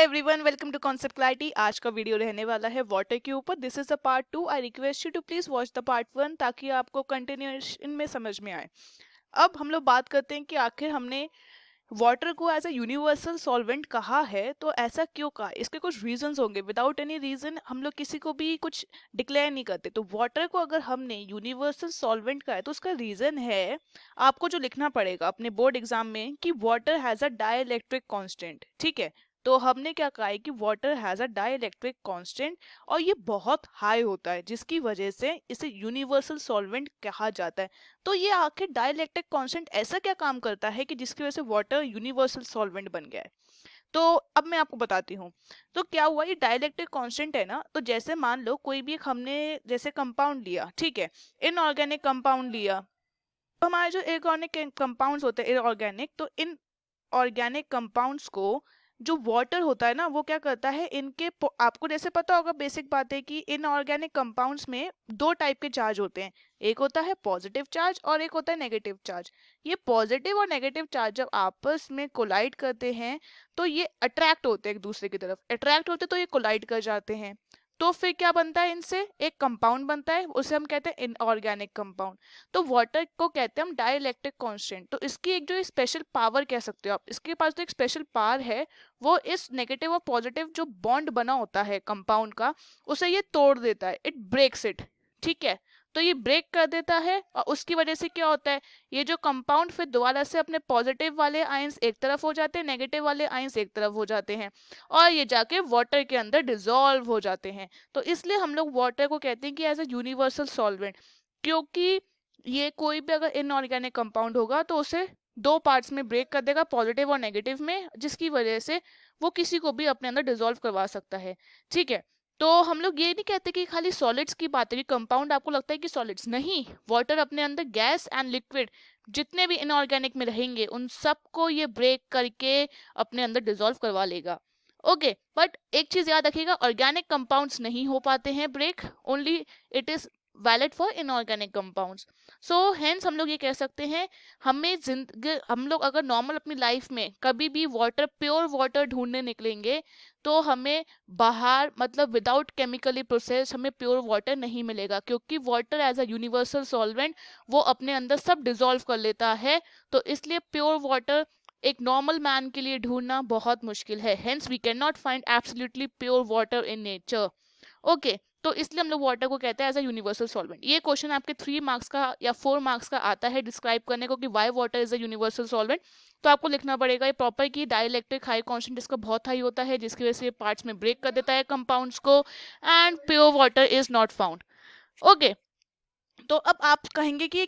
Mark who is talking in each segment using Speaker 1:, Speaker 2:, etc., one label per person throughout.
Speaker 1: Hi everyone, welcome to concept clarity. आज का video रहने वाला है वाटर के ऊपर। This is the part 2। I request you to please watch the part 1 ताकि आपको कंटिन्यूएशन में समझ में आए। अब हम लोग बात करते हैं कि आखिर हमने वाटर को एज अ यूनिवर्सल सॉल्वेंट कहा है, तो ऐसा क्यों कहा? इसके कुछ रीजंस होंगे। विदाउट एनी रीजन हम लोग किसी को भी कुछ डिक्लेयर नहीं करते। तो वाटर को अगर हमने यूनिवर्सल सॉल्वेंट कहा है तो उसका रीजन है, आपको जो लिखना पड़ेगा अपने बोर्ड एग्जाम में, कि water has a dielectric constant. ठीक है, तो हमने क्या कहा है कि water has a dielectric constant और ये बहुत हाई होता है, जिसकी वजह से इसे यूनिवर्सल सॉल्वेंट कहा जाता है। तो ये आखिर डाइलेक्ट्रिक कांस्टेंट ऐसा क्या काम करता है कि जिसकी वजह से वाटर यूनिवर्सल सॉल्वेंट बन गया है? तो अब मैं आपको बताती हूँ। तो क्या हुआ, ये डाइलेक्ट्रिक कांस्टेंट है ना, तो जैसे मान लो कोई भी एक हमने जैसे कंपाउंड लिया, ठीक है, इनऑर्गेनिक कंपाउंड लिया। तो हमारे जो इनऑर्गेनिक कंपाउंड्स होते हैं इनऑर्गेनिक, तो इन ऑर्गेनिक कंपाउंड्स को जो वाटर होता है ना, वो क्या करता है, आपको जैसे पता होगा, बेसिक बात है कि इनऑर्गेनिक कंपाउंड्स में दो टाइप के चार्ज होते हैं। एक होता है पॉजिटिव चार्ज और एक होता है नेगेटिव चार्ज। ये पॉजिटिव और नेगेटिव चार्ज जब आपस में कोलाइड करते हैं तो ये अट्रैक्ट होते हैं एक दूसरे की तरफ। अट्रैक्ट होते तो ये कोलाइड कर जाते हैं। तो फिर क्या बनता है, इनसे एक कंपाउंड बनता है, उसे हम कहते हैं इनऑर्गेनिक कंपाउंड। तो वाटर को कहते हैं हम डाइलेक्ट्रिक कांस्टेंट। तो इसकी एक जो स्पेशल पावर कह सकते हो आप, इसके पास जो एक स्पेशल पावर है, वो इस नेगेटिव और पॉजिटिव जो बॉन्ड बना होता है कंपाउंड का, उसे ये तोड़ देता है। It breaks it. ठीक है, तो ये ब्रेक कर देता है और उसकी वजह से क्या होता है, ये जो कंपाउंड फिर दोबारा से अपने पॉजिटिव वाले आयंस एक तरफ हो जाते हैं, नेगेटिव वाले आयंस एक तरफ हो जाते हैं, और ये जाके वाटर के अंदर डिसॉल्व हो जाते हैं। तो इसलिए हम लोग वाटर को कहते हैं कि एज अ यूनिवर्सल सॉल्वेंट, क्योंकि ये कोई भी अगर इनऑर्गेनिक कंपाउंड होगा तो उसे दो पार्ट्स में ब्रेक कर देगा, पॉजिटिव और नेगेटिव में, जिसकी वजह से वो किसी को भी अपने अंदर डिसॉल्व करवा सकता है। ठीक है, तो हम लोग ये नहीं कहते कि खाली सॉलिड्स की बात है कि कंपाउंड आपको लगता है कि सॉलिड्स नहीं, वाटर अपने अंदर गैस एंड लिक्विड जितने भी इनऑर्गेनिक में रहेंगे उन सबको ये ब्रेक करके अपने अंदर डिसॉल्व करवा लेगा। ओके, बट एक चीज याद रखिएगा, ऑर्गेनिक कंपाउंड्स नहीं हो पाते हैं break, only it is valid for inorganic compounds. So hence हम लोग ये कह सकते हैं, हम लोग अगर नॉर्मल अपनी लाइफ में कभी भी वाटर, प्योर वाटर ढूंढने निकलेंगे, तो हमें बाहर मतलब विदाउट केमिकली प्रोसेस हमें प्योर वाटर नहीं मिलेगा, क्योंकि water as a universal solvent वो अपने अंदर सब डिसॉल्व कर लेता है। तो इसलिए प्योर वाटर एक नॉर्मल मैन के लिए ढूंढना बहुत मुश्किल है। Hence we can not find absolutely pure water in nature. Okay, तो इसलिए हम लोग वाटर को कहते हैं एज अ यूनिवर्सल सॉल्वेंट। ये क्वेश्चन आपके 3 मार्क्स का या 4 मार्क्स का आता है डिस्क्राइब करने को कि Y water is a universal solvent. तो आपको लिखना पड़ेगा ये प्रॉपर की डाइलेक्ट्रिक हाई कांस्टेंट इसका बहुत हाई होता है, जिसकी वजह से ये पार्ट्स में ब्रेक कर देता है कंपाउंड्स को, and pure water is not found. Okay, तो अब आप कहेंगे कि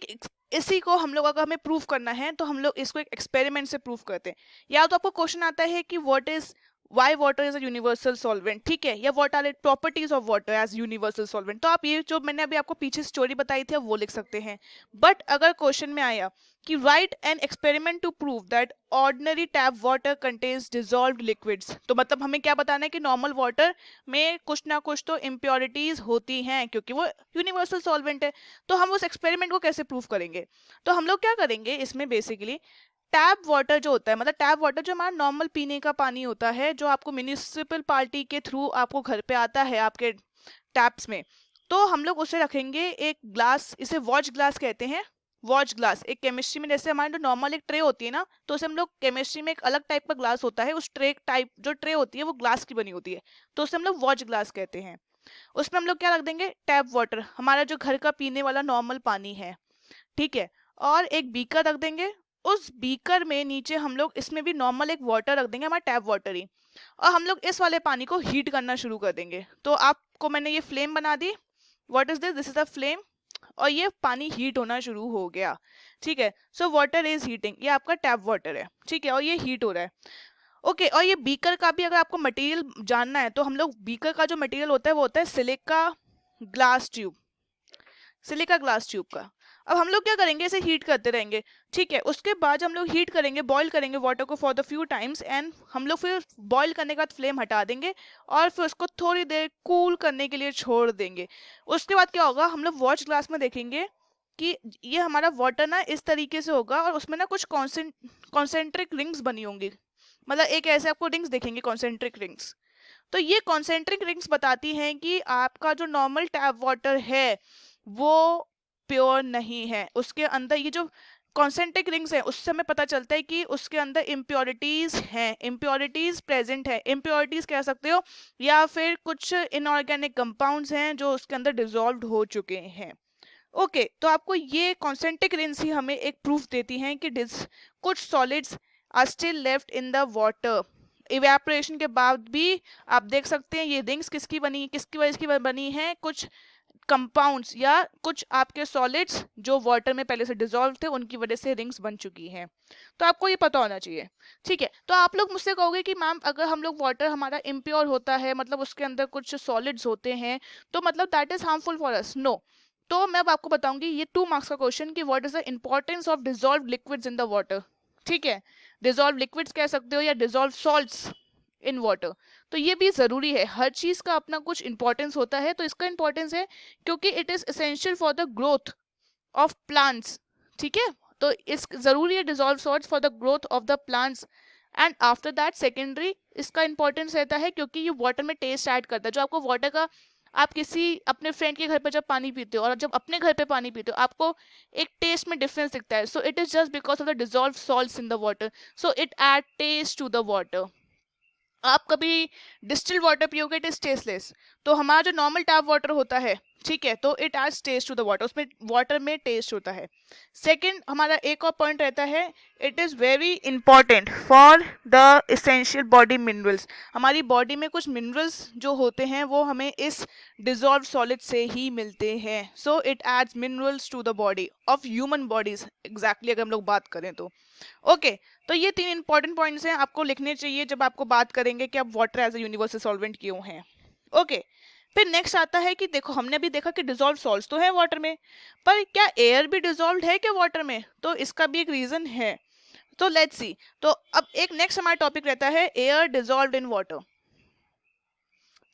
Speaker 1: इसी को हम लोग अगर हमें प्रूव करना है तो हम लोग इसको एक एक्सपेरिमेंट से प्रूव करते हैं। या तो आपको क्वेश्चन आता है कि what is why water is a universal solvent, ठीक है, या what are properties of water as universal solvent. तो आप ये जो मैंने अभी आपको पीछे स्टोरी बताई थी वो लिख सकते हैं। बट अगर क्वेश्चन में आया कि write an experiment to prove that ordinary tap water contains dissolved liquids, तो मतलब हमें क्या बताना है कि नॉर्मल वाटर में कुछ ना कुछ तो इम्प्योरिटीज होती हैं, क्योंकि वो यूनिवर्सल सॉल्वेंट है। तो हम उस एक्सपेरिमेंट को कैसे प्रूव करेंगे? तो हम लोग क्या करेंगे इसमें, बेसिकली टैप वाटर जो होता है, मतलब टैप वाटर जो हमारा नॉर्मल पीने का पानी होता है, जो आपको म्यूनिसिपल पार्टी के थ्रू आपको घर पे आता है आपके टैप्स में, तो हम लोग उसे रखेंगे एक ग्लास, इसे वॉच ग्लास कहते हैं। वॉच ग्लास एक केमिस्ट्री में, जैसे हमारे जो नॉर्मल एक ट्रे होती है ना, तो उसे हम लोग केमिस्ट्री में एक अलग टाइप का ग्लास होता है, उस ट्रे टाइप जो ट्रे होती है वो ग्लास की बनी होती है, तो उसे हम लोग वॉच ग्लास कहते हैं। उसमें हम लोग क्या रख देंगे, टैप वाटर, हमारा जो घर का पीने वाला नॉर्मल पानी है, ठीक है, और एक बीकर रख देंगे। उस बीकर में नीचे हम लोग इसमें भी नॉर्मल एक वाटर रख देंगे, हमारा टैप वाटर ही, और हम लोग इस वाले पानी को हीट करना शुरू कर देंगे। तो आपको मैंने ये फ्लेम बना दी, what is this is the flame, और ये पानी हीट होना शुरू हो गया। ठीक है, सो वाटर इज हीटिंग, ये आपका टैप वाटर है, ठीक है, और ये हीट हो रहा है। ओके, और ये बीकर का भी अगर आपको मटेरियल जानना है, तो हम लोग बीकर का जो मटेरियल होता है वो होता है silica glass tube, silica glass tube का। अब हम लोग क्या करेंगे, इसे हीट करते रहेंगे। ठीक है, उसके बाद हम लोग हीट करेंगे, बॉईल करेंगे वाटर को for the few times, and हम लोग फिर बॉईल करने के बाद फ्लेम हटा देंगे और फिर उसको थोड़ी देर कूल करने के लिए छोड़ देंगे। उसके बाद क्या होगा, हम लोग वॉच ग्लास में देखेंगे कि ये हमारा वाटर ना इस तरीके से होगा और उसमें ना कुछ कॉन्सेंट्रिक रिंग्स बनी होंगी, मतलब एक ऐसे आपको रिंग्स दिखेंगे, कॉन्सेंट्रिक रिंग्स। तो ये कॉन्सेंट्रिक रिंग्स बताती हैं कि आपका जो नॉर्मल टैप वाटर है वो प्योर नहीं है। उसके अंदर ये जो कॉन्सेंट्रिक रिंग्स है उससे हमें पता चलता है कि उसके अंदर इम्प्योरिटीज हैं, इम्प्योरिटीज प्रेजेंट है। इम्प्योरिटीज कह सकते हो, या फिर कुछ इनऑर्गेनिक कंपाउंड्स हैं जो उसके अंदर डिजोल्व हो चुके हैं। ओके, तो आपको ये कॉन्सेंट्रिक रिंग्स ही हमें एक प्रूफ देती हैं कि कुछ solids are still left in the water. Evaporation के बाद भी आप देख सकते हैं ये रिंग्स किसकी बनी, किसकी वजह की बनी है, कुछ कंपाउंड्स या कुछ आपके सॉलिड्स जो वाटर में पहले से डिसॉल्व थे उनकी वजह से रिंग्स बन चुकी हैं। तो आपको ये पता होना चाहिए। ठीक है, तो आप लोग मुझसे कहोगे कि मैम अगर हम लोग वाटर हमारा इम्प्योर होता है, मतलब उसके अंदर कुछ सॉलिड्स होते हैं, तो मतलब that is harmful for us? No. तो मैं अब आपको बताऊंगी ये 2 मार्क्स का क्वेश्चन कि what is the importance of dissolve liquids in the water. ठीक है, डिसॉल्व लिक्विड्स कह सकते हो या डिसॉल्व सॉल्ट्स इन वाटर। तो ये भी जरूरी है, हर चीज का अपना कुछ इंपॉर्टेंस होता है। तो इसका इंपॉर्टेंस है क्योंकि it is essential for the growth of plants. ठीक है, तो इस जरूरी है dissolve salts for the growth of the plants. And after that secondary इसका इंपॉर्टेंस रहता है क्योंकि ये वाटर में टेस्ट ऐड करता है। जो आपको वाटर का, आप किसी अपने फ्रेंड के घर पे जब पानी पीते हो और जब अपने घर पे पानी पीते हो आपको एक टेस्ट में डिफरेंस दिखता है। So it is just because of the dissolve salts in the water, so it add taste to the water. आप कभी डिस्टिल वाटर पियोगे, इट इज टेस्टलेस। तो हमारा जो नॉर्मल टैप वाटर होता है, ठीक है, तो it adds taste to the water, उसमें वाटर में टेस्ट होता है। सेकंड हमारा एक और पॉइंट रहता है, it is very important for the essential body minerals. हमारी बॉडी में कुछ मिनरल्स जो होते हैं वो हमें इस डिसॉल्व सॉलिड से ही मिलते हैं। So it adds minerals to the body of human bodies exactly, अगर हम लोग बात करें तो। ओके, तो ये 3 इंपॉर्टेंट पॉइंट्स हैं, आपको लिखने चाहिए जब आपको बात करेंगे कि अब water as a universal solvent क्यों है। ओके, फिर नेक्स्ट आता है कि देखो हमने भी देखा कि डिसॉल्व सॉल्ट्स तो है वाटर में, पर क्या एयर भी डिसॉल्व है क्या वाटर में? तो इसका भी एक रीजन है। तो लेट्स सी, तो अब एक नेक्स्ट हमारा टॉपिक रहता है एयर डिसॉल्व्ड इन वाटर।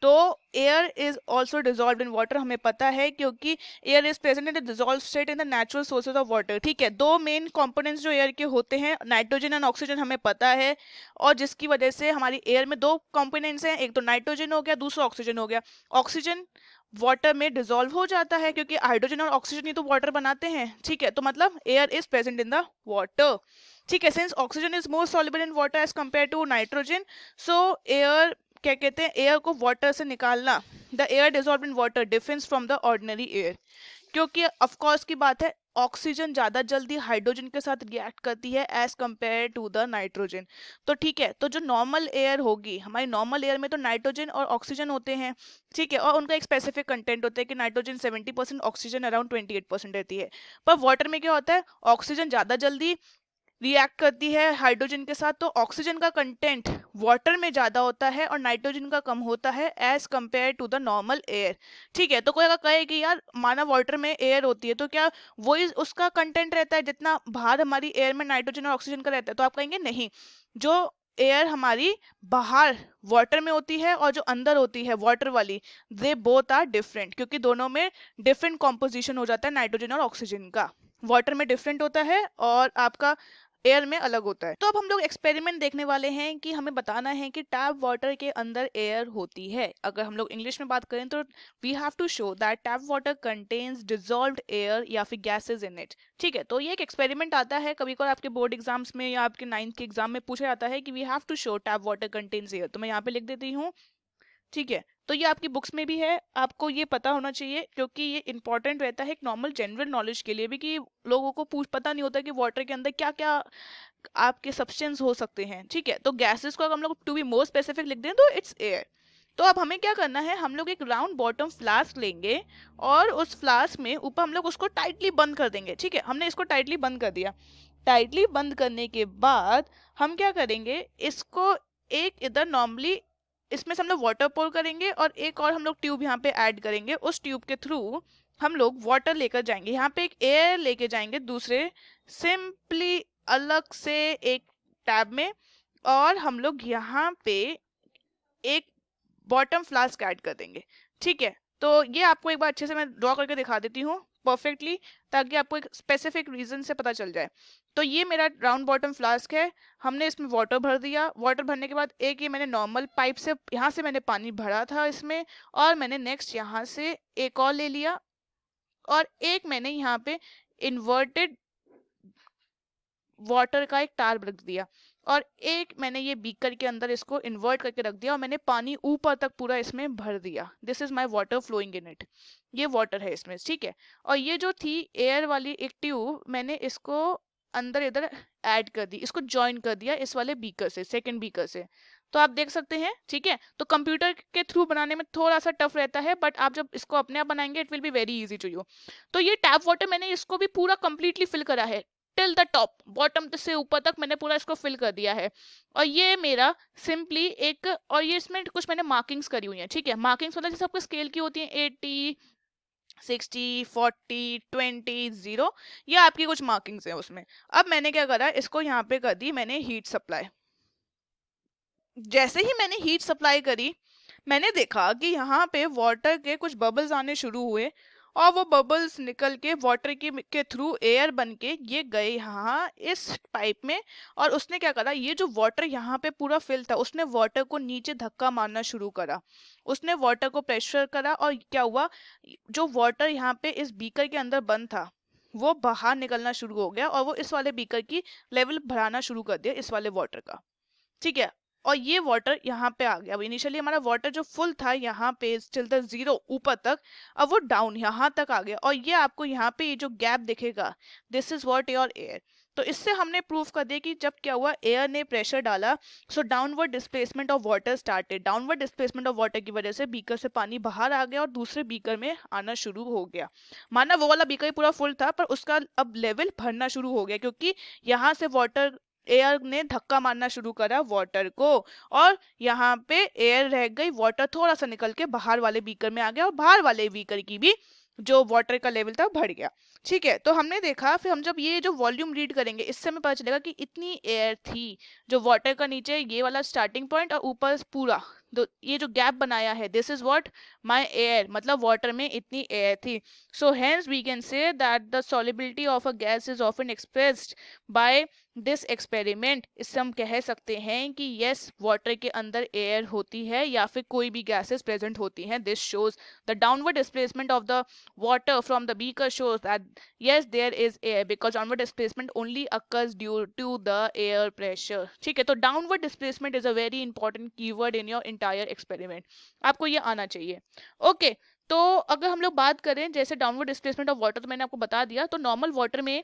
Speaker 1: तो air is also dissolve in water, हमें पता है क्योंकि air is present in the dissolve state in the natural sources of water. ठीक है, 2 मेन कंपोनेंट्स जो एयर के होते हैं, नाइट्रोजन एंड ऑक्सीजन, हमें पता है। और जिसकी वजह से हमारी एयर में 2 कंपोनेंट्स हैं, एक तो नाइट्रोजन हो गया, दूसरा ऑक्सीजन हो गया। ऑक्सीजन वाटर में डिसॉल्व हो जाता है क्योंकि हाइड्रोजन और ऑक्सीजन ही तो वाटर बनाते हैं। ठीक है, तो मतलब air is present in the water. ठीक है, since oxygen is more soluble in water as compare to nitrogen, so air क्या कहते हैं, एयर को वाटर से निकालना, the air dissolve in water difference from the ordinary air. क्योंकि of course की बात है, ऑक्सीजन ज्यादा जल्दी हाइड्रोजन के साथ रिएक्ट करती है as compare to the nitrogen. तो ठीक है, तो जो नॉर्मल एयर होगी, हमारी नॉर्मल एयर में तो नाइट्रोजन और ऑक्सीजन होते हैं। ठीक है, और उनका एक स्पेसिफिक कंटेंट होता है कि नाइट्रोजन 70%, ऑक्सीजन अराउंड 28% रहती है। पर वाटर में क्या होता है, ऑक्सीजन ज्यादा जल्दी रिएक्ट करती है हाइड्रोजन के साथ, तो ऑक्सीजन का कंटेंट वाटर में ज्यादा होता है और नाइट्रोजन का कम होता है as compare to the normal air. ठीक है, तो कोई अगर कहे कि यार माना वाटर में एयर होती है तो क्या वही उसका कंटेंट रहता है जितना बाहर हमारी एयर में नाइट्रोजन और ऑक्सीजन का रहता है? तो आप कहेंगे नहीं, जो एयर हमारी बाहर वाटर में होती है और जो अंदर होती है वाटर वाली, दे बोथ आर डिफरेंट, क्योंकि दोनों में डिफरेंट कॉम्पोजिशन हो जाता है नाइट्रोजन और ऑक्सीजन का। वाटर में डिफरेंट होता है और आपका एयर में अलग होता है। तो अब हम लोग एक्सपेरिमेंट देखने वाले हैं कि हमें बताना है कि टैप वाटर के अंदर एयर होती है। अगर हम लोग इंग्लिश में बात करें तो we have to show that tap water contains dissolved air या फिर गैसेज इन इट। ठीक है, तो ये एक एक्सपेरिमेंट आता है, कभी कभार आपके बोर्ड एग्जाम्स में या आपके 9th के एग्जाम में पूछा जाता है कि we have to show tap water contains air. तो मैं यहाँ पे लिख देती हूँ। ठीक है, तो ये आपकी बुक्स में भी है, आपको ये पता होना चाहिए क्योंकि ये इंपॉर्टेंट रहता है एक नॉर्मल जनरल नॉलेज के लिए भी, कि लोगों को पता नहीं होता कि वाटर के अंदर क्या क्या आपके सब्सटेंस हो सकते हैं। ठीक है, तो गैसेस को अगर हम लोग टू बी मोर स्पेसिफिक लिख दें तो इट्स एयर। तो अब हमें क्या करना है, हम लोग एक राउंड बॉटम फ्लास्क लेंगे और उस फ्लास्क में ऊपर हम लोग उसको टाइटली बंद कर देंगे। ठीक है, हमने इसको टाइटली बंद कर दिया। टाइटली बंद करने के बाद हम क्या करेंगे, इसको एक इधर नॉर्मली इसमें से हम लोग वाटर पोर करेंगे और एक और हम लोग ट्यूब यहाँ पे ऐड करेंगे। उस ट्यूब के थ्रू हम लोग वाटर लेकर जाएंगे, यहाँ पे एक एयर लेके जाएंगे दूसरे सिंपली अलग से एक टैब में, और हम लोग यहाँ पे एक बॉटम फ्लास्क ऐड कर देंगे। ठीक है, तो ये आपको एक बार अच्छे से मैं ड्रॉ करके दिखा देती हूँ परफेक्टली, ताकि आपको एक स्पेसिफिक रीजन से पता चल जाए। तो ये मेरा राउंड बॉटम फ्लास्क है, हमने इसमें वाटर भर दिया। वाटर भरने के बाद एक ये मैंने नॉर्मल पाइप से यहाँ से मैंने पानी भरा था इसमें, और मैंने नेक्स्ट यहाँ से एक और ले लिया, और एक मैंने यहाँ पे इन्वर्टेड वाटर का एक टार रख दिया, और एक मैंने ये बीकर के अंदर इसको इन्वर्ट करके रख दिया, और मैंने पानी ऊपर तक पूरा इसमें भर दिया। This is my water flowing in it. ये वाटर है इसमें, ठीक है। और ये जो थी एयर वाली एक ट्यूब, मैंने इसको अंदर इधर ऐड कर दी, इसको ज्वाइन कर दिया इस वाले बीकर से, सेकंड बीकर से। तो आप देख सकते हैं, ठीक है। तो कंप्यूटर के थ्रू बनाने में थोड़ा सा टफ रहता है, बट आप जब इसको अपने आप बनाएंगे it will be very easy to you. तो ये टैप वाटर मैंने इसको भी पूरा कंप्लीटली फिल करा है, टिल द टॉप, बॉटम से ऊपर तक मैंने पूरा इसको फिल कर दिया है। और ये मेरा सिंपली एक, और ये इसमें कुछ मैंने मार्किंग्स करी हुई हैं, ठीक है। मार्किंग्स मतलब जैसे आपको स्केल की होती है 80, 60, 40, 20, 0, ये आपकी कुछ मार्किंग्स हैं उसमें। अब मैंने क्या करा, इसको यहाँ पे कर दी मैंने हीट सप्लाई। जैसे ही मैंने हीट सप्लाई करी, मैंने देखा कि यहाँ पे वाटर के कुछ बबल्स आने शुरू हुए, और वो बबल्स निकल के वाटर के थ्रू एयर बन के ये गए यहाँ इस पाइप में। और उसने क्या करा, ये जो वाटर यहाँ पे पूरा फिल था, उसने वाटर को नीचे धक्का मारना शुरू करा, उसने वाटर को प्रेशर करा, और क्या हुआ, जो वाटर यहाँ पे इस बीकर के अंदर बंद था वो बाहर निकलना शुरू हो गया, और वो इस वाले बीकर की लेवल बढ़ाना शुरू कर दिया इस वाले वाटर का, ठीक है। और ये वाटर यहाँ पे आ गया। अब इनिशियली हमारा वाटर जो फुल था यहाँ पे स्टिल द 0 ऊपर तक, अब वो डाउन यहाँ तक आ गया, और ये आपको यहाँ पे ये जो गैप दिखेगा, this is what your air. तो इससे हमने प्रूफ कर दिया कि जब क्या हुआ, एयर ने प्रेशर डाला, so downward displacement of water started. Downward displacement of water की वजह से बीकर से पानी बाहर आ गया और दूसरे बीकर में आना शुरू हो गया। माना वो वाला बीकर पूरा फुल था, पर उसका अब लेवल भरना शुरू हो गया, क्योंकि यहाँ से वाटर, एयर ने धक्का मारना शुरू करा वाटर को, और यहाँ पे एयर रह गई, वाटर थोड़ा सा निकल के बाहर वाले बीकर में आ गया, और बाहर वाले बीकर की भी जो वाटर का लेवल था बढ़ गया, ठीक है। तो हमने देखा, फिर हम जब ये जो वॉल्यूम रीड करेंगे, इससे हमें पता चलेगा कि इतनी एयर थी जो वाटर का नीचे ये वाला स्टार्टिंग पॉइंट और ऊपर पूरा ये जो गैप बनाया है, this is what my air, मतलब वाटर में इतनी एयर थी। So hence we can say that the solubility of a gas is often expressed by this experiment. इससे हम कह सकते हैं कि यस, वाटर के अंदर एयर होती है या फिर कोई भी गैसेस प्रेजेंट होती हैं। This shows the downward displacement of the water from the beaker shows that yes there is air because downward displacement only occurs due to the air pressure, ठीक है। तो downward displacement is a very important keyword in your entire experiment, आपको ये आना चाहिए, okay. तो अगर हम लोग बात करें जैसे डाउनवर्ड डिस्प्लेसमेंट ऑफ वाटर, तो मैंने आपको बता दिया। तो नॉर्मल वाटर में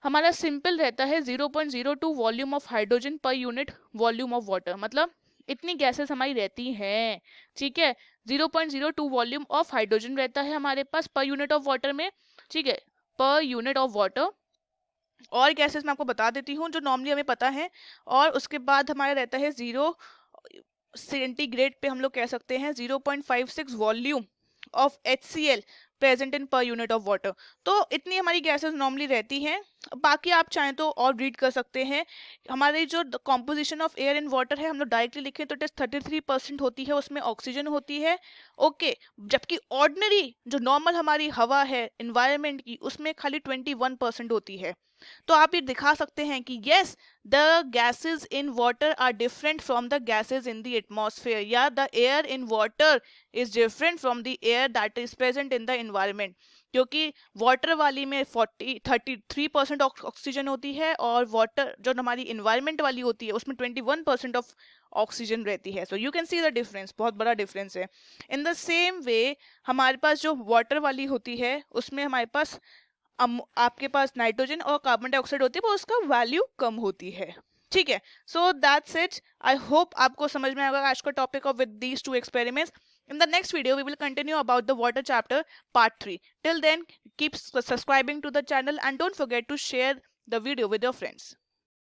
Speaker 1: हमारा सिंपल रहता है 0.02 volume of hydrogen per unit volume of water, मतलब इतनी गैसेस हमारी रहती हैं, ठीक है। 0.02 वॉल्यूम ऑफ हाइड्रोजन रहता है हमारे पास पर यूनिट ऑफ वाटर में, ठीक है, पर यूनिट ऑफ वाटर। और गैसेस मैं आपको बता देती हूँ जो नॉर्मली हमें पता है। और उसके बाद हमारा रहता है 0 सेंटीग्रेड पे, हम लोग कह सकते हैं 0.56 volume of HCl present in per unit of water. तो इतनी हमारी गैसेस नॉर्मली रहती हैं। बाकी आप चाहें तो और रीड कर सकते हैं। हमारी जो composition of air in water है, हम लोग डायरेक्टली लिखें तो इट इज 33% होती है, उसमें ऑक्सीजन होती है, ओके। जबकि ऑर्डिनरी जो नॉर्मल हमारी हवा है इन्वायरमेंट की, उसमें खाली 21% होती है। तो आप ये दिखा सकते हैं कि yes, the gases in water are different from the gases in the atmosphere, या the air in water is different from the air that is present in the environment. क्योंकि वाटर वाली में 33% ऑक्सीजन होती है, और वाटर जो हमारी environment वाली होती है उसमें 21% ऑफ ऑक्सीजन रहती है। So you can see the difference, बहुत बड़ा डिफरेंस है। इन द सेम वे हमारे पास जो वाटर वाली होती है उसमें हमारे पास आपके पास नाइट्रोजन और कार्बन डाइऑक्साइड होती है, पर उसका वैल्यू कम होती है, ठीक है। So that's it. I hope आपको समझ में आएगा आज का topic of with these two experiments. In the next video, we will continue about the water chapter part 3. Till then, keep subscribing to the channel and don't forget to share the video with your friends.